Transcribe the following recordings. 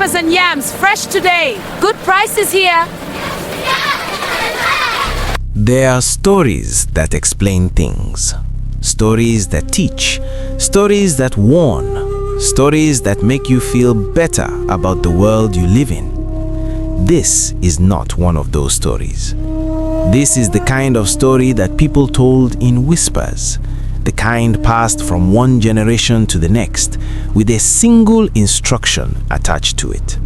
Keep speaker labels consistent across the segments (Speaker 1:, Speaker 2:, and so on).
Speaker 1: peppers and yams, fresh today. Good prices here.
Speaker 2: There are stories that explain things. Stories that teach. Stories that warn. Stories that make you feel better about the world you live in. This is not one of those stories. This is the kind of story that people told in whispers, the kind passed from one generation to the next with a single instruction attached to it.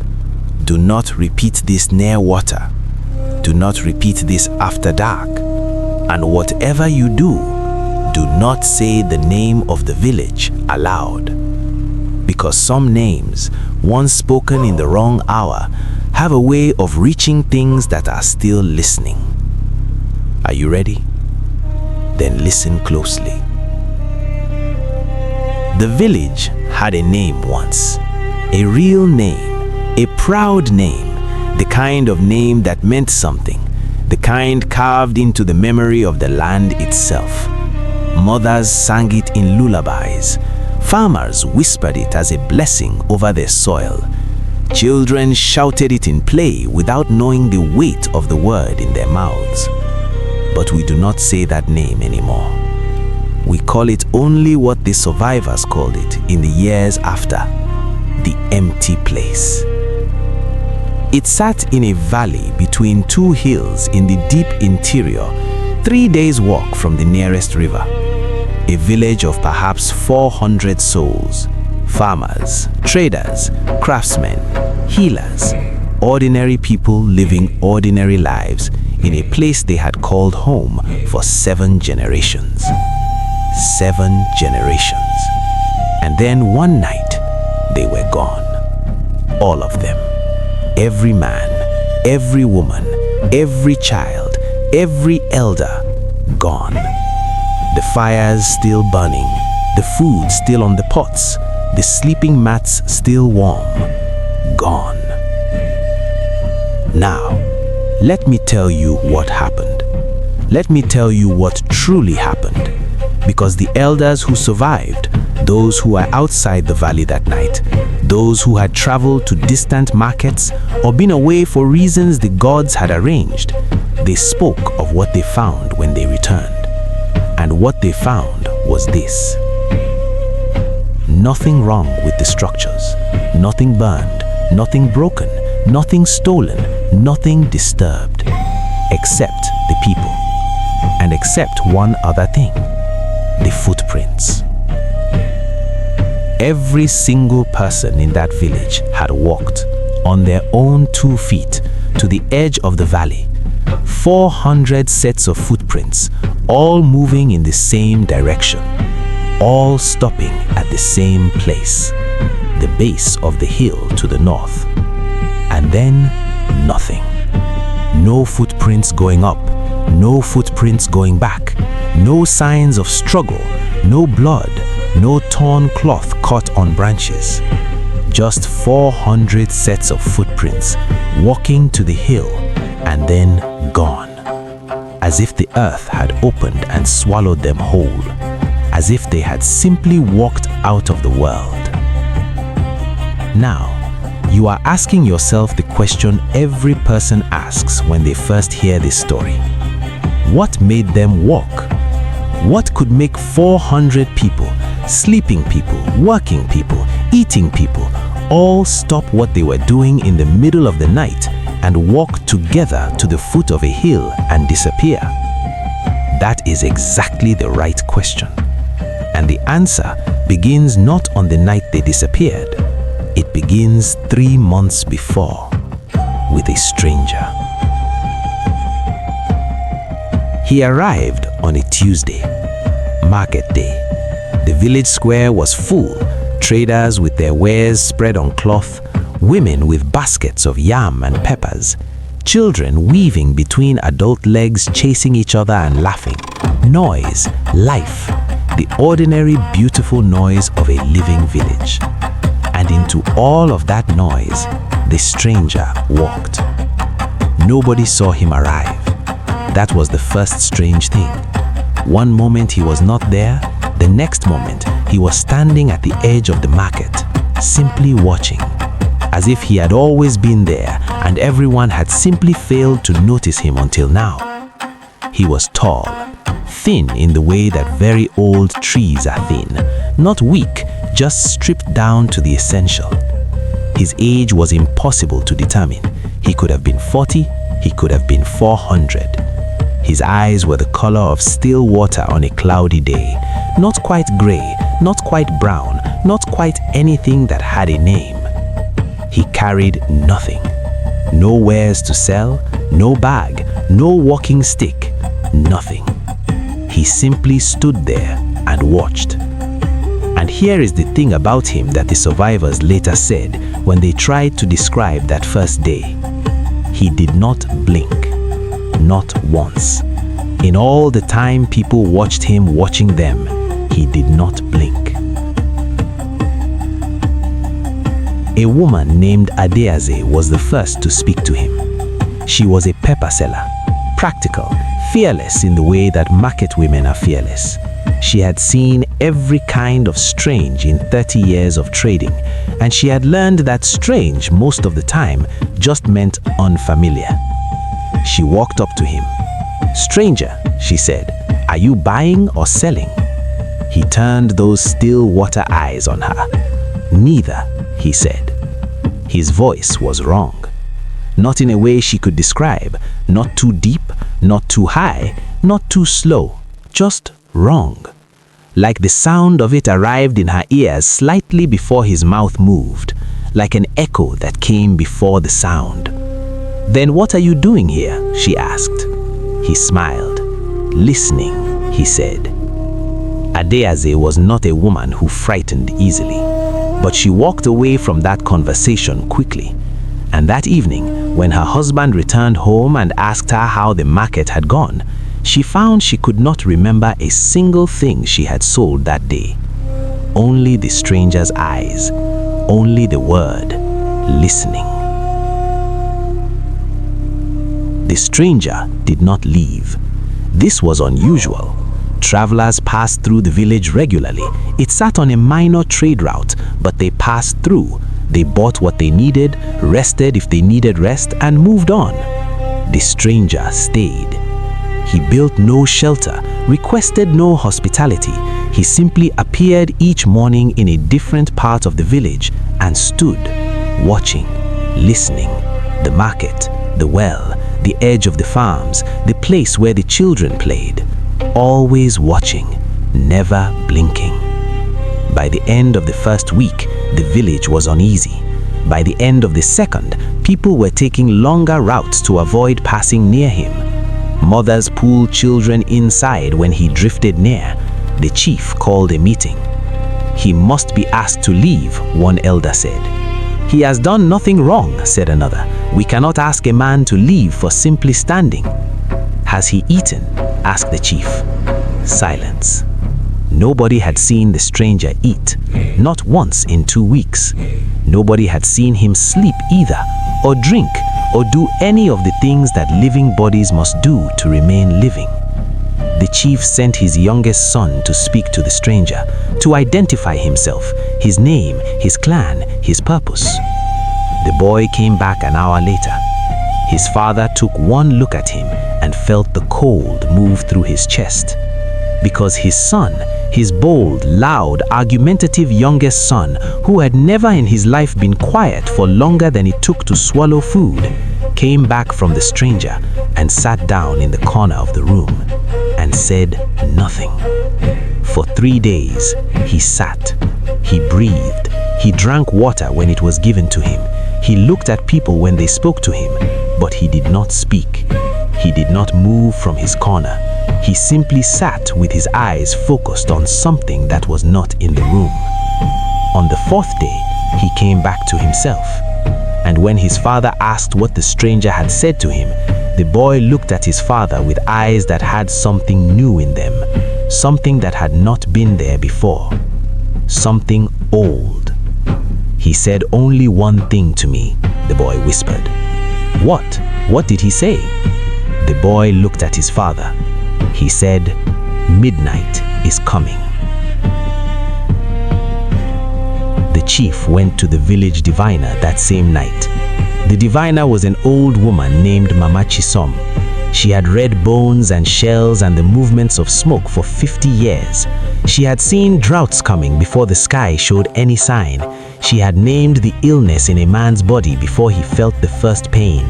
Speaker 2: Do not repeat this near water. Do not repeat this after dark. And whatever you do, do not say the name of the village aloud. Because some names, once spoken in the wrong hour, have a way of reaching things that are still listening. Are you ready? Then listen closely. The village had a name once, a real name, a proud name, the kind of name that meant something, the kind carved into the memory of the land itself. Mothers sang it in lullabies. Farmers whispered it as a blessing over their soil. Children shouted it in play without knowing the weight of the word in their mouths. But we do not say that name anymore. We call it only what the survivors called it in the years after, the empty place. It sat in a valley between two hills in the deep interior, 3 days' walk from the nearest river. A village of perhaps 400 souls, farmers, traders, craftsmen, healers, ordinary people living ordinary lives in a place they had called home for 7 generations. 7 generations. And then one night, they were gone. All of them. Every man, every woman, every child, every elder, gone. The fires still burning, the food still on the pots, the sleeping mats still warm. Gone. Now, let me tell you what happened. Let me tell you what truly happened. Because the elders who survived, those who were outside the valley that night, those who had traveled to distant markets or been away for reasons the gods had arranged, they spoke of what they found when they returned. And what they found was this. Nothing wrong with the structures, nothing burned, nothing broken, nothing stolen, nothing disturbed, except the people, and except one other thing. The footprints. Every single person in that village had walked on their own 2 feet to the edge of the valley. 400 sets of footprints, all moving in the same direction, all stopping at the same place, the base of the hill to the north. And then nothing. No footprints going up, no footprints going back. No signs of struggle, no blood, no torn cloth caught on branches. Just 400 sets of footprints walking to the hill and then gone. As if the earth had opened and swallowed them whole. As if they had simply walked out of the world. Now, you are asking yourself the question every person asks when they first hear this story. What made them walk? What could make 400 people, sleeping people, working people, eating people, all stop what they were doing in the middle of the night and walk together to the foot of a hill and disappear? That is exactly the right question. And the answer begins not on the night they disappeared. It begins 3 months before, with a stranger. He arrived on a Tuesday, market day. The village square was full, traders with their wares spread on cloth, women with baskets of yam and peppers, children weaving between adult legs chasing each other and laughing. Noise, life, the ordinary beautiful noise of a living village. And into all of that noise, the stranger walked. Nobody saw him arrive. That was the first strange thing. One moment he was not there, the next moment he was standing at the edge of the market, simply watching, as if he had always been there and everyone had simply failed to notice him until now. He was tall, thin in the way that very old trees are thin, not weak, just stripped down to the essential. His age was impossible to determine. He could have been 40, he could have been 400. His eyes were the color of still water on a cloudy day, not quite gray, not quite brown, not quite anything that had a name. He carried nothing. No wares to sell, no bag, no walking stick, nothing. He simply stood there and watched. And here is the thing about him that the survivors later said when they tried to describe that first day. He did not blink, not once. In all the time people watched him watching them, he did not blink. A woman named 𝒂𝒍𝒅 was the first to speak to him. She was a pepper seller, practical, fearless in the way that market women are fearless. She had seen every kind of strange in 30 years of trading, and she had learned that strange most of the time just meant unfamiliar. She walked up to him. "Stranger," she said, "are you buying or selling?" He turned those still water eyes on her. "Neither," he said. His voice was wrong. Not in a way she could describe, not too deep, not too high, not too slow, just wrong. Like the sound of it arrived in her ears slightly before his mouth moved, like an echo that came before the sound. "Then what are you doing here?" she asked. He smiled. "Listening," he said. 𝒂𝒍𝒅 was not a woman who frightened easily, but she walked away from that conversation quickly. And that evening, when her husband returned home and asked her how the market had gone, she found she could not remember a single thing she had sold that day. Only the stranger's eyes, only the word, listening. The stranger did not leave. This was unusual. Travelers passed through the village regularly. It sat on a minor trade route, but they passed through. They bought what they needed, rested if they needed rest, and moved on. The stranger stayed. He built no shelter, requested no hospitality. He simply appeared each morning in a different part of the village and stood, watching, listening. The market, the well, the edge of the farms, the place where the children played. Always watching, never blinking. By the end of the first week, the village was uneasy. By the end of the second, people were taking longer routes to avoid passing near him. Mothers pulled children inside when he drifted near. The chief called a meeting. "He must be asked to leave," one elder said. "He has done nothing wrong," said another. "We cannot ask a man to leave for simply standing." "Has he eaten?" asked the chief. Silence. Nobody had seen the stranger eat, not once in 2 weeks. Nobody had seen him sleep either, or drink, or do any of the things that living bodies must do to remain living. The chief sent his youngest son to speak to the stranger, to identify himself, his name, his clan, his purpose. The boy came back an hour later. His father took one look at him and felt the cold move through his chest. Because his son, his bold, loud, argumentative youngest son, who had never in his life been quiet for longer than it took to swallow food, came back from the stranger and sat down in the corner of the room and said nothing. For 3 days, he sat, he breathed, he drank water when it was given to him, he looked at people when they spoke to him, but he did not speak. He did not move from his corner. He simply sat with his eyes focused on something that was not in the room. On the 4th day, he came back to himself. And when his father asked what the stranger had said to him, the boy looked at his father with eyes that had something new in them, something that had not been there before, something old. "He said only one thing to me," the boy whispered. "What? What did he say?" The boy looked at his father. He said, "Midnight is coming." The the chief went to the village diviner that same night. The diviner was an old woman named 𝒚𝒐𝒖𝒓. She had read bones and shells and the movements of smoke for 50 years. She had seen droughts coming before the sky showed any sign. She had named the illness in a man's body before he felt the first pain.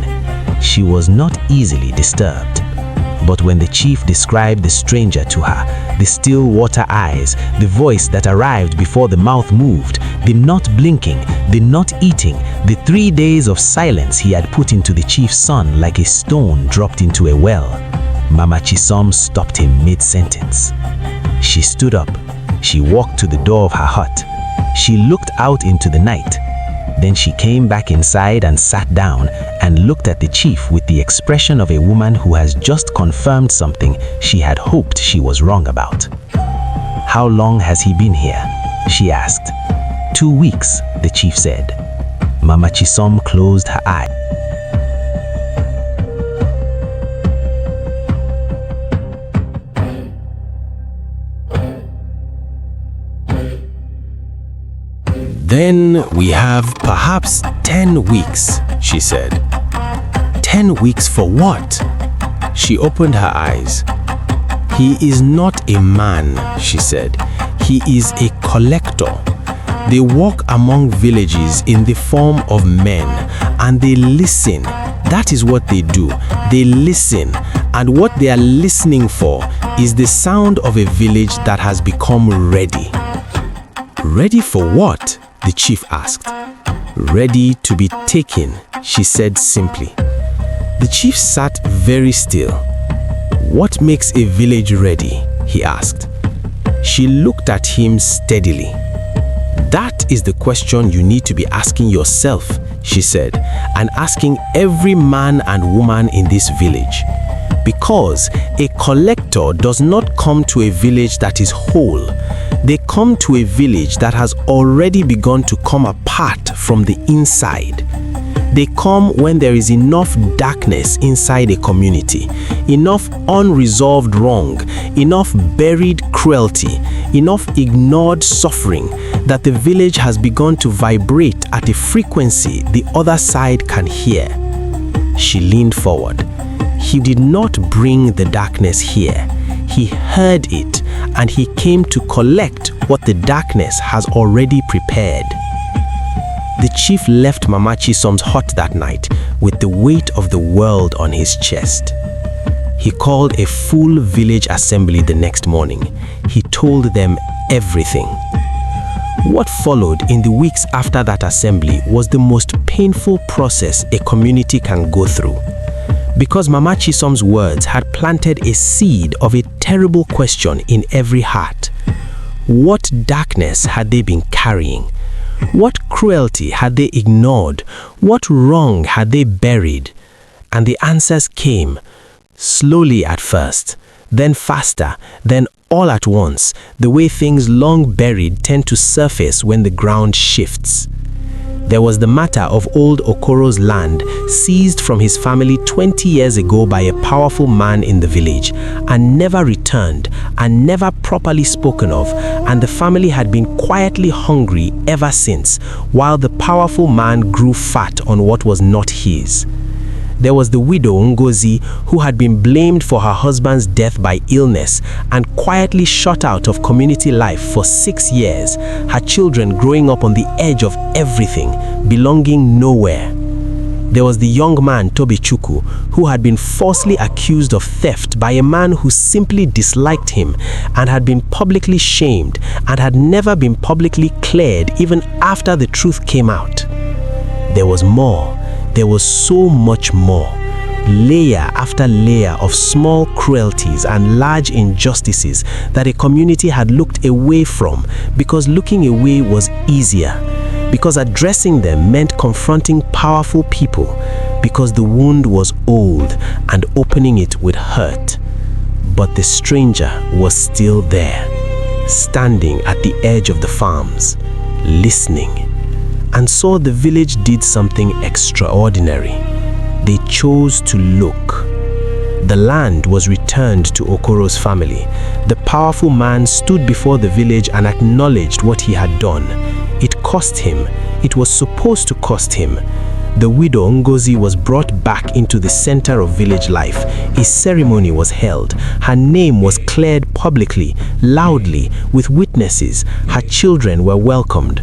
Speaker 2: She was not easily disturbed. But when the chief described the stranger to her, the still water eyes, the voice that arrived before the mouth moved, the not blinking, the not eating, the 3 days of silence he had put into the chief's son like a stone dropped into a well, 𝒚𝒐𝒖𝒓 stopped him mid-sentence. She stood up. She walked to the door of her hut. She looked out into the night. Then she came back inside and sat down and looked at the chief with the expression of a woman who has just confirmed something she had hoped she was wrong about. "How long has he been here?" she asked. "2 weeks," the chief said. 𝒚𝒐𝒖𝒓 closed her eyes. "Then we have perhaps 10 weeks, she said. 10 weeks for what? She opened her eyes. "He is not a man," she said. "He is a collector. They walk among villages in the form of men and they listen. That is what they do. They listen. And what they are listening for is the sound of a village that has become ready." "Ready for what?" the chief asked. "Ready to be taken," she said simply. The chief sat very still. "What makes a village ready?" he asked. She looked at him steadily. "That is the question you need to be asking yourself," she said, "and asking every man and woman in this village. Because a collector does not come to a village that is whole. They come to a village that has already begun to come apart from the inside. They come when there is enough darkness inside a community, enough unresolved wrong, enough buried cruelty, enough ignored suffering that the village has begun to vibrate at a frequency the other side can hear." She leaned forward. "He did not bring the darkness here. He heard it, and he came to collect what the darkness has already prepared." The chief left 𝒚𝒐𝒖𝒓's hut that night with the weight of the world on his chest. He called a full village assembly the next morning. He told them everything. What followed in the weeks after that assembly was the most painful process a community can go through. Because 𝒚𝒐𝒖𝒓's words had planted a seed of a terrible question in every heart. What darkness had they been carrying? What cruelty had they ignored? What wrong had they buried? And the answers came, slowly at first, then faster, then all at once, the way things long buried tend to surface when the ground shifts. There was the matter of old Okoro's land seized from his family 20 years ago by a powerful man in the village and never returned and never properly spoken of, and the family had been quietly hungry ever since, while the powerful man grew fat on what was not his. There was the widow Ngozi, who had been blamed for her husband's death by illness and quietly shut out of community life for 6 years, her children growing up on the edge of everything, belonging nowhere. There was the young man Tobechukwu, who had been falsely accused of theft by a man who simply disliked him and had been publicly shamed and had never been publicly cleared even after the truth came out. There was more. There was so much more. Layer after layer of small cruelties and large injustices that a community had looked away from because looking away was easier, because addressing them meant confronting powerful people, because the wound was old and opening it would hurt. But the stranger was still there, standing at the edge of the farms, listening. And so the village did something extraordinary. They chose to look. The land was returned to Okoro's family. The powerful man stood before the village and acknowledged what he had done. It cost him. It was supposed to cost him. The widow Ngozi was brought back into the center of village life. A ceremony was held. Her name was cleared publicly, loudly, with witnesses. Her children were welcomed.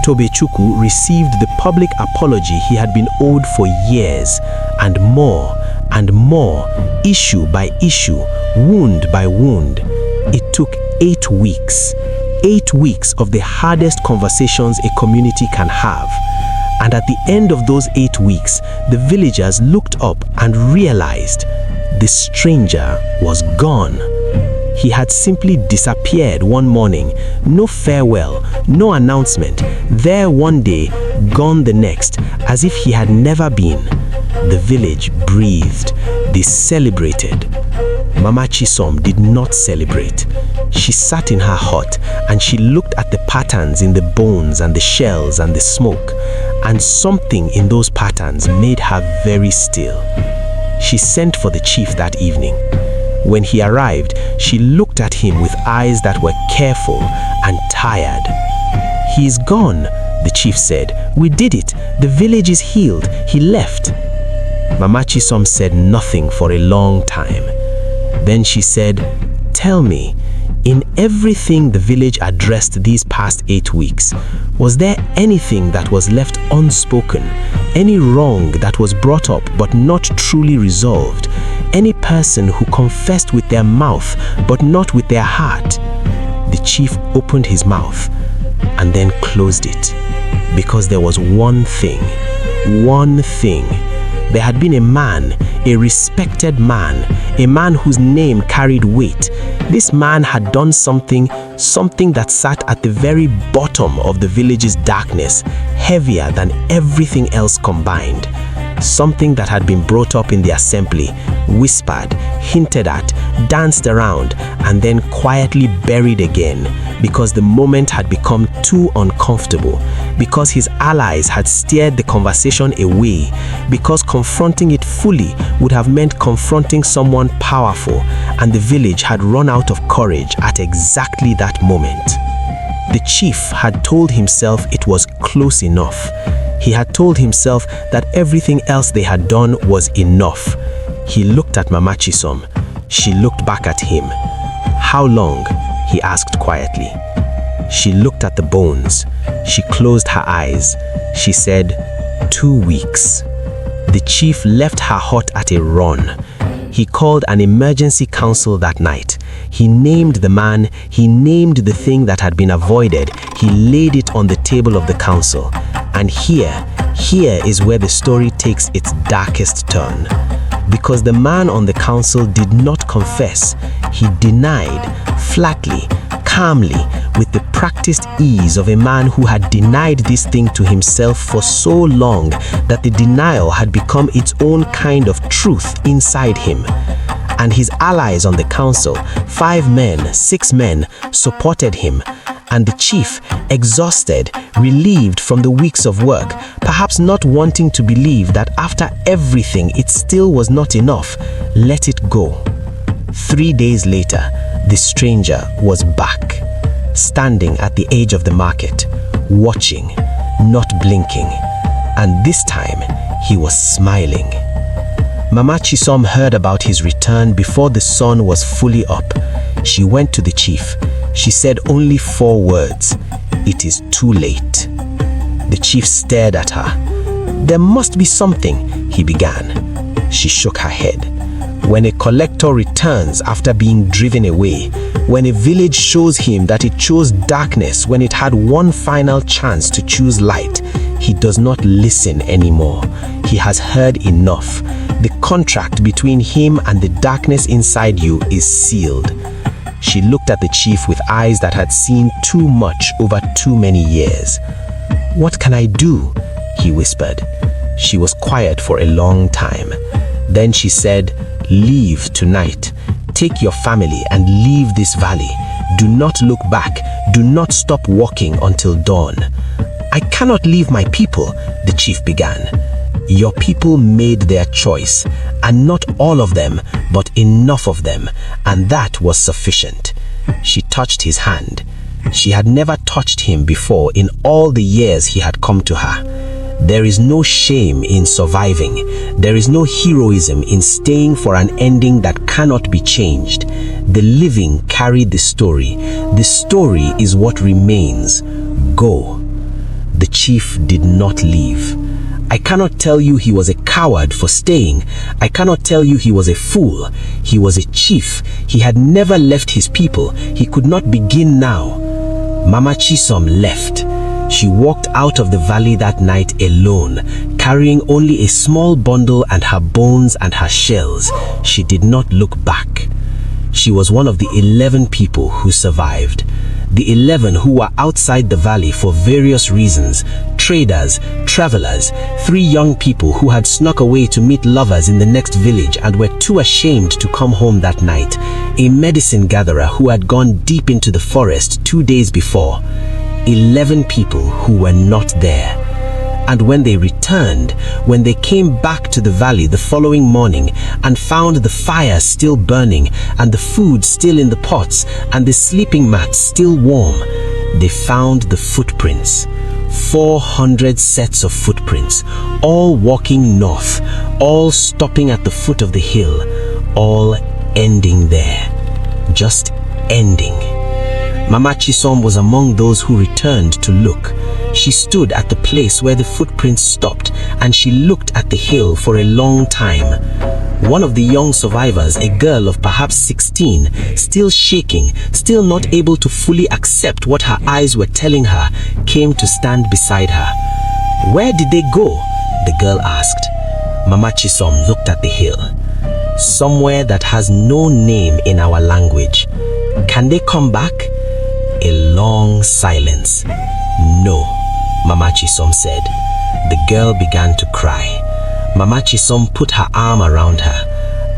Speaker 2: Tobechukwu received the public apology he had been owed for years, and more, issue by issue, wound by wound. It took 8 weeks. 8 weeks of the hardest conversations a community can have. And at the end of those 8 weeks, the villagers looked up and realized the stranger was gone. He had simply disappeared one morning. No farewell, no announcement. There one day, gone the next, as if he had never been. The village breathed. They celebrated. Mama Chisom did not celebrate. She sat in her hut and she looked at the patterns in the bones and the shells and the smoke, and something in those patterns made her very still. She sent for the chief that evening. When he arrived, she looked at him with eyes that were careful and tired. "He is gone," the chief said. "We did it. The village is healed. He left." Mama Chisom said nothing for a long time. Then she said, "Tell me, in everything the village addressed these past 8 weeks, was there anything that was left unspoken? Any wrong that was brought up but not truly resolved? Any person who confessed with their mouth but not with their heart?" The chief opened his mouth and then closed it, because there was one thing. There had been a man, a respected man, a man whose name carried weight. This man had done something that sat at the very bottom of the village's darkness, heavier than everything else combined. Something that had been brought up in the assembly, whispered, hinted at, danced around, and then quietly buried again, because the moment had become too uncomfortable, because his allies had steered the conversation away, because confronting it fully would have meant confronting someone powerful, and the village had run out of courage at exactly that moment. The chief had told himself it was close enough. He had told himself that everything else they had done was enough. He looked at Mama Chisom. She looked back at him. "How long?" he asked quietly. She looked at the bones. She closed her eyes. She said, 2 weeks. The chief left her hut at a run. He called an emergency council that night. He named the man, he named the thing that had been avoided, he laid it on the table of the council. And here is where the story takes its darkest turn. Because the man on the council did not confess. He denied, flatly, calmly, with the practiced ease of a man who had denied this thing to himself for so long that the denial had become its own kind of truth inside him. And his allies on the council, 5 men, 6 men, supported him. And the chief, exhausted, relieved from the weeks of work, perhaps not wanting to believe that after everything it still was not enough, let it go. 3 days later, the stranger was back, standing at the edge of the market, watching, not blinking, and this time he was smiling. Mama Chisom heard about his return before the sun was fully up. She went to the chief. She said only 4 words, "It is too late." The chief stared at her. "There must be something," he began. She shook her head. When a collector returns after being driven away, when a village shows him that it chose darkness when it had one final chance to choose light, he does not listen anymore. He has heard enough. The contract between him and the darkness inside you is sealed. She looked at the chief with eyes that had seen too much over too many years. "What can I do?" he whispered. She was quiet for a long time. Then she said, "Leave tonight. Take your family and leave this valley. Do not look back. Do not stop walking until dawn." "I cannot leave my people," the chief began. "Your people made their choice, and not all of them, but enough of them, and that was sufficient." She touched his hand. She had never touched him before in all the years he had come to her. There is no shame in surviving. There is no heroism in staying for an ending that cannot be changed. The living carry the story. The story is what remains. Go. The chief did not leave. I cannot tell you he was a coward for staying. I cannot tell you he was a fool. He was a chief. He had never left his people. He could not begin now. Mama Chisom left. She walked out of the valley that night alone, carrying only a small bundle and her bones and her shells. She did not look back. She was one of the 11 people who survived. The 11 who were outside the valley for various reasons: traders, travelers, 3 young people who had snuck away to meet lovers in the next village and were too ashamed to come home that night, a medicine gatherer who had gone deep into the forest 2 days before. 11 people who were not there. And when they returned, when they came back to the valley the following morning and found the fire still burning and the food still in the pots and the sleeping mats still warm, they found the footprints. 400 sets of footprints, all walking north, all stopping at the foot of the hill, all ending there. Just ending. Mama Chisom was among those who returned to look. She stood at the place where the footprints stopped and she looked at the hill for a long time. One of the young survivors, a girl of perhaps 16, still shaking, still not able to fully accept what her eyes were telling her, came to stand beside her. "Where did they go?" the girl asked. Mama Chisom looked at the hill. "Somewhere that has no name in our language. Can they come back?" A long silence. "No," Mama Chisom said. The girl began to cry. Mama Chisom put her arm around her.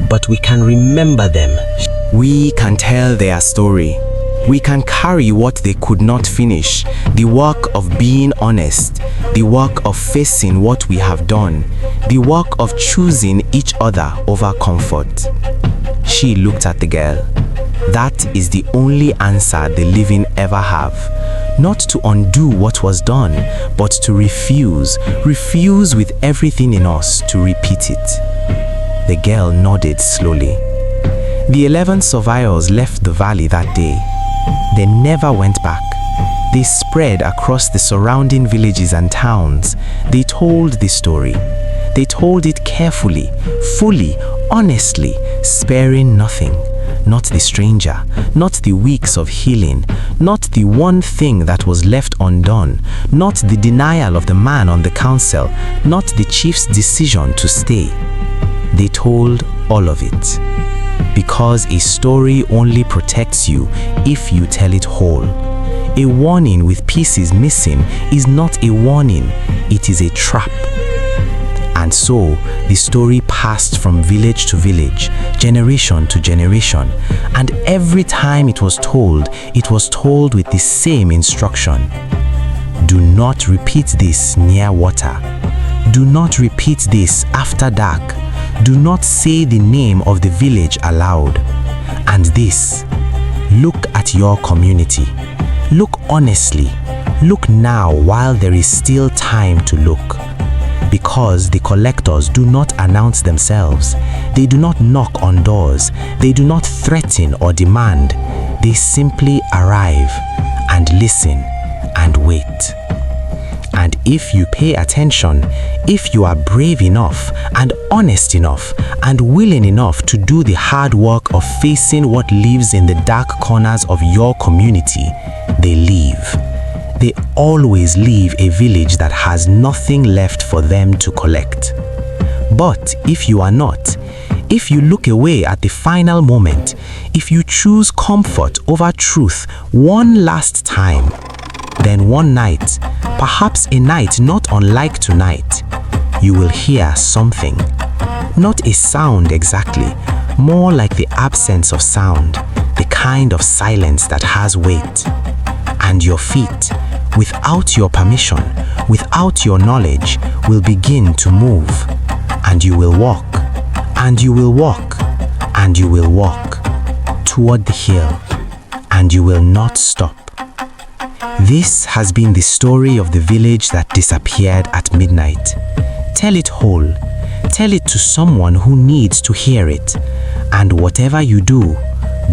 Speaker 2: "But we can remember them.
Speaker 3: We can tell their story. We can carry what they could not finish, the work of being honest, the work of facing what we have done, the work of choosing each other over comfort." She looked at the girl. That is the only answer the living ever have. Not to undo what was done, but to refuse with everything in us to repeat it. The girl nodded slowly. The 11 survivors left the valley that day. They never went back. They spread across the surrounding villages and towns. They told the story. They told it carefully, fully, honestly, sparing nothing. Not the stranger, not the weeks of healing, not the one thing that was left undone, not the denial of the man on the council, not the chief's decision to stay. They told all of it. Because a story only protects you if you tell it whole. A warning with pieces missing is not a warning, it is a trap. And so, the story passed from village to village, generation to generation, and every time it was told with the same instruction. Do not repeat this near water. Do not repeat this after dark. Do not say the name of the village aloud. And this, look at your community. Look honestly. Look now while there is still time to look. Because the collectors do not announce themselves. They do not knock on doors. They do not threaten or demand. They simply arrive and listen and wait. And if you pay attention, if you are brave enough and honest enough and willing enough to do the hard work of facing what lives in the dark corners of your community, they leave. They always leave a village that has nothing left for them to collect. But if you are not, if you look away at the final moment, if you choose comfort over truth one last time, then one night, perhaps a night not unlike tonight, you will hear something. Not a sound exactly, more like the absence of sound, the kind of silence that has weight. And your feet, without your permission, without your knowledge, will begin to move. And you will walk, and you will walk, and you will walk toward the hill, and you will not stop This has been the story of the village that disappeared at midnight. Tell it whole. Tell it to someone who needs to hear it. And whatever you do,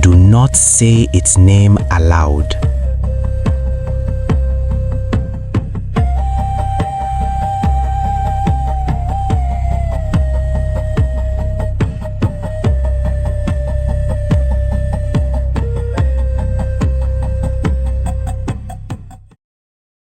Speaker 3: do not say its name aloud.